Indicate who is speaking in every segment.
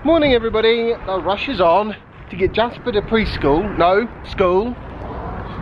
Speaker 1: Morning everybody, the rush is on to get Jasper to preschool, no, school,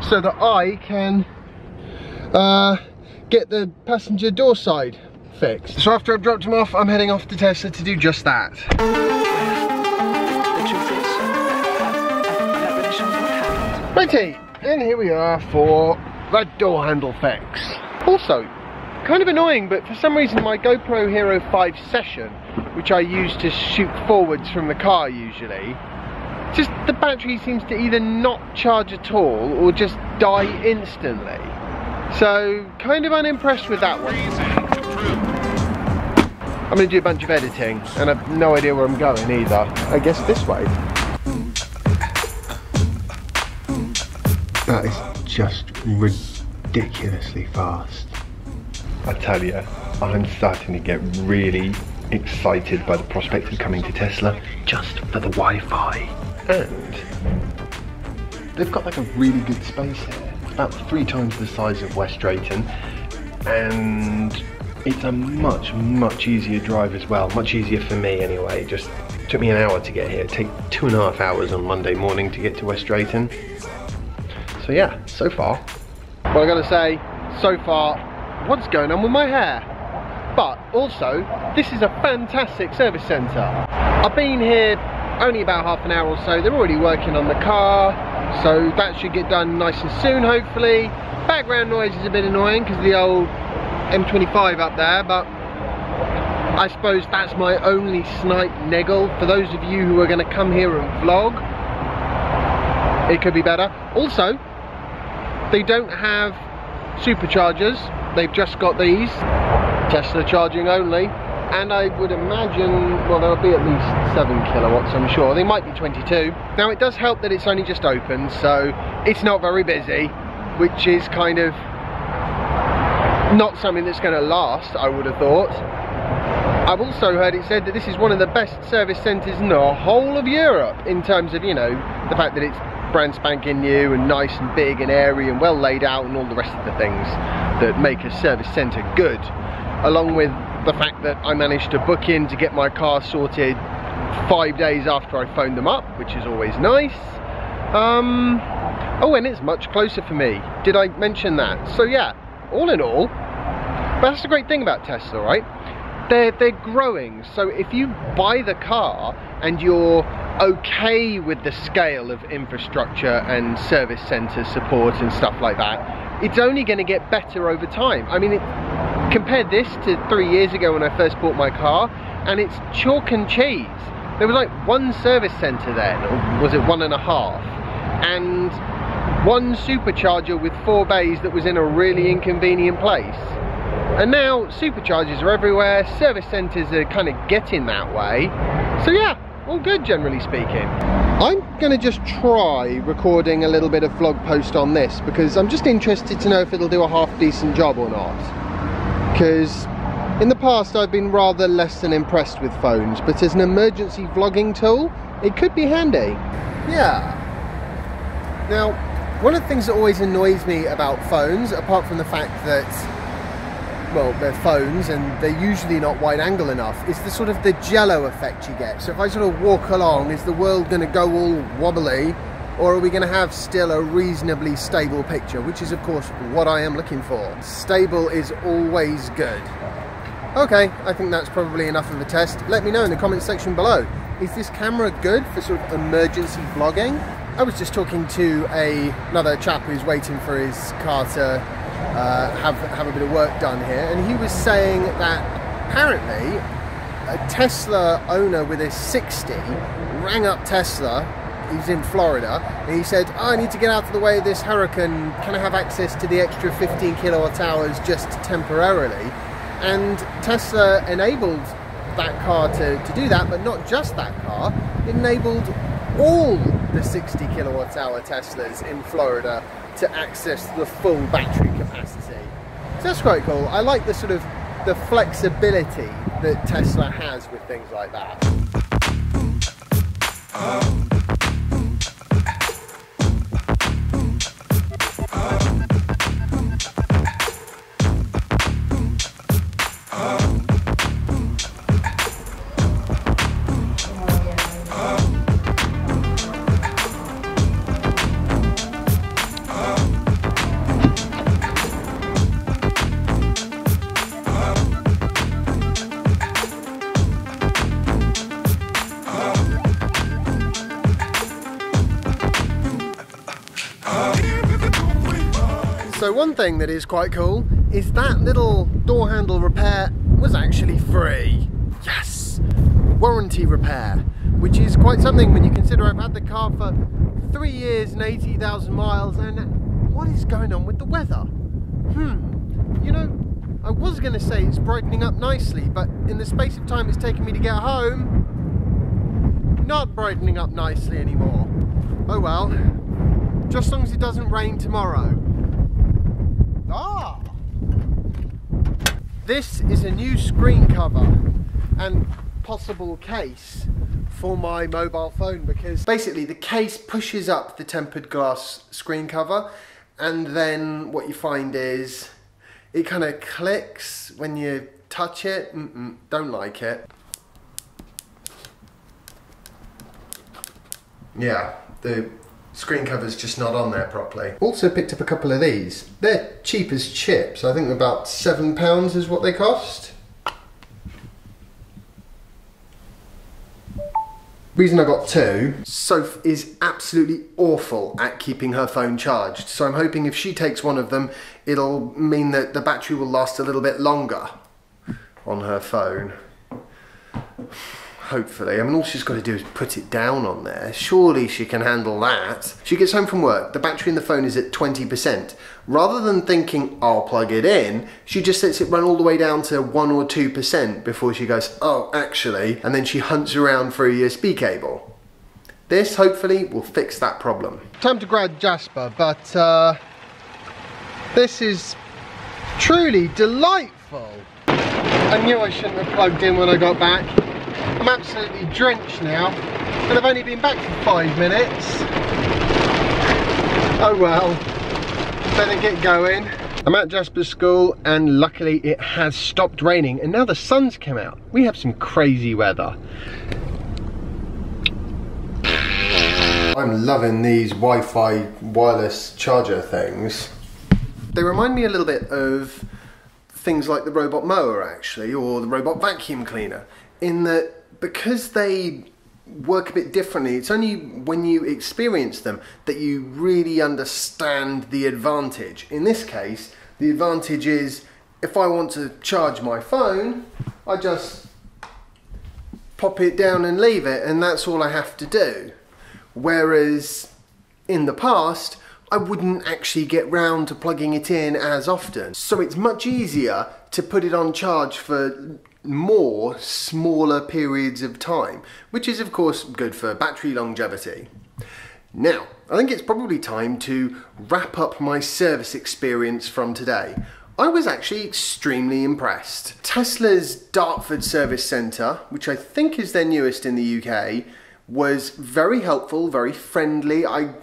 Speaker 1: so that I can get the passenger door side fixed. So after I've dropped him off, I'm heading off to Tesla to do just that. Righty, and here we are for the door handle fix. Also, kind of annoying, but for some reason my GoPro Hero 5 Session, which I use to shoot forwards from the car usually, just the battery seems to either not charge at all or just die instantly. So, kind of unimpressed with that one. I'm going to do a bunch of editing and I've no idea where I'm going either. I guess this way. That is just ridiculously fast. I tell you, I'm starting to get really excited by the prospect of coming to Tesla just for the Wi-Fi. And they've got like a really good space here, about 3 times the size of West Drayton, and it's a much easier drive as well, much easier for me anyway. It just took me an hour to get here. It took 2.5 hours on Monday morning to get to West Drayton. So yeah, so far, what I gotta say, so far, what's going on with my hair? But also, this is a fantastic service centre. I've been here only about half an hour or so. They're already working on the car, so that should get done nice and soon, hopefully. Background noise is a bit annoying because of the old M25 up there, but I suppose that's my only slight niggle. For those of you who are going to come here and vlog, it could be better. Also, they don't have superchargers. They've just got these. Tesla charging only, and I would imagine, well, there'll be at least 7 kilowatts, I'm sure. They might be 22. Now it does help that it's only just opened, so it's not very busy, which is kind of not something that's going to last, I would have thought. I've also heard it said that this is one of the best service centres in the whole of Europe, in terms of, you know, the fact that it's brand spanking new and nice and big and airy and well laid out and all the rest of the things that make a service centre good. Along with the fact that I managed to book in to get my car sorted 5 days after I phoned them up, which is always nice. Oh, and it's much closer for me. Did I mention that? So yeah, all in all, but that's the great thing about Tesla, right? They're growing, so if you buy the car and you're okay with the scale of infrastructure and service centre support and stuff like that, it's only going to get better over time. I mean, compare this to 3 years ago when I first bought my car, and it's chalk and cheese. There was like 1 service centre then, or was it 1.5, and 1 supercharger with 4 bays that was in a really inconvenient place. And now superchargers are everywhere, service centres are kind of getting that way. So yeah, all good generally speaking. I'm going to just try recording a little bit of vlog post on this, because I'm just interested to know if it'll do a half decent job or not. Because in the past I've been rather less than impressed with phones, but as an emergency vlogging tool, it could be handy. Yeah. Now, one of the things that always annoys me about phones, apart from the fact that, well, they're phones and they're usually not wide angle enough, is the sort of the jello effect you get. So if I sort of walk along, is the world going to go all wobbly, or are we going to have still a reasonably stable picture, which is of course what I am looking for. Stable is always good. Okay, I think that's probably enough of a test. Let me know in the comments section below. Is this camera good for sort of emergency vlogging? I was just talking to another chap who's waiting for his car to have a bit of work done here, and he was saying that apparently a Tesla owner with a 60 rang up Tesla. He's in Florida, and he said, oh, I need to get out of the way of this hurricane, can I have access to the extra 15 kilowatt hours just temporarily? And Tesla enabled that car to do that, but not just that car, it enabled all the 60 kilowatt hour Teslas in Florida to access the full battery capacity. So that's quite cool. I like the sort of the flexibility that Tesla has with things like that. So one thing that is quite cool is that little door handle repair was actually free. Yes! Warranty repair, which is quite something when you consider I've had the car for 3 years and 80,000 miles, and what is going on with the weather? You know, I was going to say it's brightening up nicely, but in the space of time it's taken me to get home, not brightening up nicely anymore. Oh well, just as long as it doesn't rain tomorrow. Ah! This is a new screen cover and possible case for my mobile phone, because basically the case pushes up the tempered glass screen cover, and then what you find is it kind of clicks when you touch it. Don't like it. Yeah, the screen cover's just not on there properly. Also picked up a couple of these. They're cheap as chips. I think about £7 is what they cost. Reason I got two, Soph is absolutely awful at keeping her phone charged, so I'm hoping if she takes one of them, it'll mean that the battery will last a little bit longer on her phone. Hopefully. I mean, all she's got to do is put it down on there. Surely she can handle that. She gets home from work, the battery in the phone is at 20%. Rather than thinking, I'll plug it in, she just lets it run all the way down to 1 or 2% before she goes, oh, actually, and then she hunts around for a USB cable. This, hopefully, will fix that problem. Time to grab Jasper, but this is truly delightful. I knew I shouldn't have plugged in when I got back. I'm absolutely drenched now, and I've only been back for 5 minutes. Oh well, better get going. I'm at Jasper's school, and luckily it has stopped raining, and now the sun's come out. We have some crazy weather. I'm loving these Wi-Fi wireless charger things. They remind me a little bit of things like the robot mower, actually, or the robot vacuum cleaner, in that because they work a bit differently, it's only when you experience them that you really understand the advantage. In this case, the advantage is if I want to charge my phone, I just pop it down and leave it, and that's all I have to do. Whereas in the past, I wouldn't actually get round to plugging it in as often. So it's much easier to put it on charge for more smaller periods of time, which is of course good for battery longevity. Now, I think it's probably time to wrap up my service experience from today. I was actually extremely impressed. Tesla's Dartford Service Centre, which I think is their newest in the UK, was very helpful, very friendly. I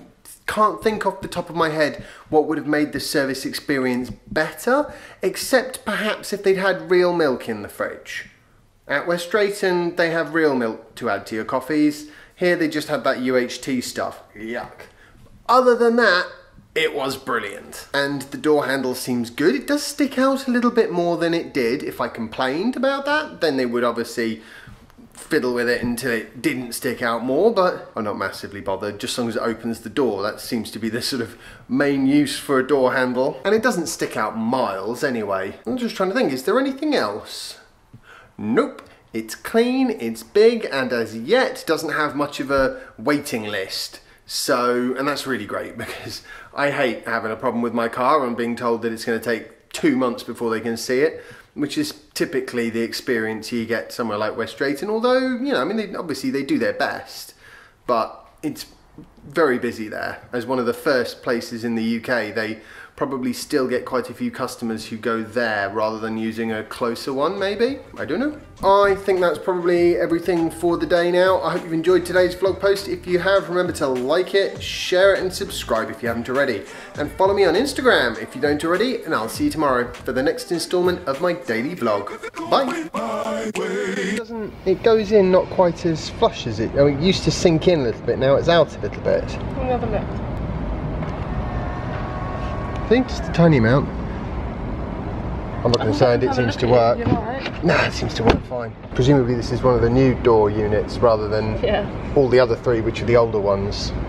Speaker 1: can't think off the top of my head what would have made the service experience better, except perhaps if they'd had real milk in the fridge. At West Drayton, they have real milk to add to your coffees. Here they just had that UHT stuff. Yuck. Other than that, it was brilliant. And the door handle seems good. It does stick out a little bit more than it did. If I complained about that, then they would obviously fiddle with it until it didn't stick out more, but I'm not massively bothered, just as long as it opens the door. That seems to be the sort of main use for a door handle. And it doesn't stick out miles anyway. I'm just trying to think, is there anything else? Nope. It's clean, it's big, and as yet doesn't have much of a waiting list. So, and that's really great, because I hate having a problem with my car and being told that it's going to take 2 months before they can see it, which is typically the experience you get somewhere like West Drayton, although, you know, I mean, obviously they do their best, but it's very busy there. As one of the first places in the UK, they probably still get quite a few customers who go there rather than using a closer one, maybe? I don't know. I think that's probably everything for the day now. I hope you've enjoyed today's vlog post. If you have, remember to like it, share it, and subscribe if you haven't already. And follow me on Instagram if you don't already, and I'll see you tomorrow for the next installment of my daily vlog. Bye! It goes in not quite as flush as it, I mean, it used to sink in a little bit, now it's out a little bit.
Speaker 2: Another look.
Speaker 1: I think just a tiny amount. I'm not concerned, it seems to work. Nah, it seems to work fine. Presumably this is one of the new door units rather than all the other three, which are the older ones.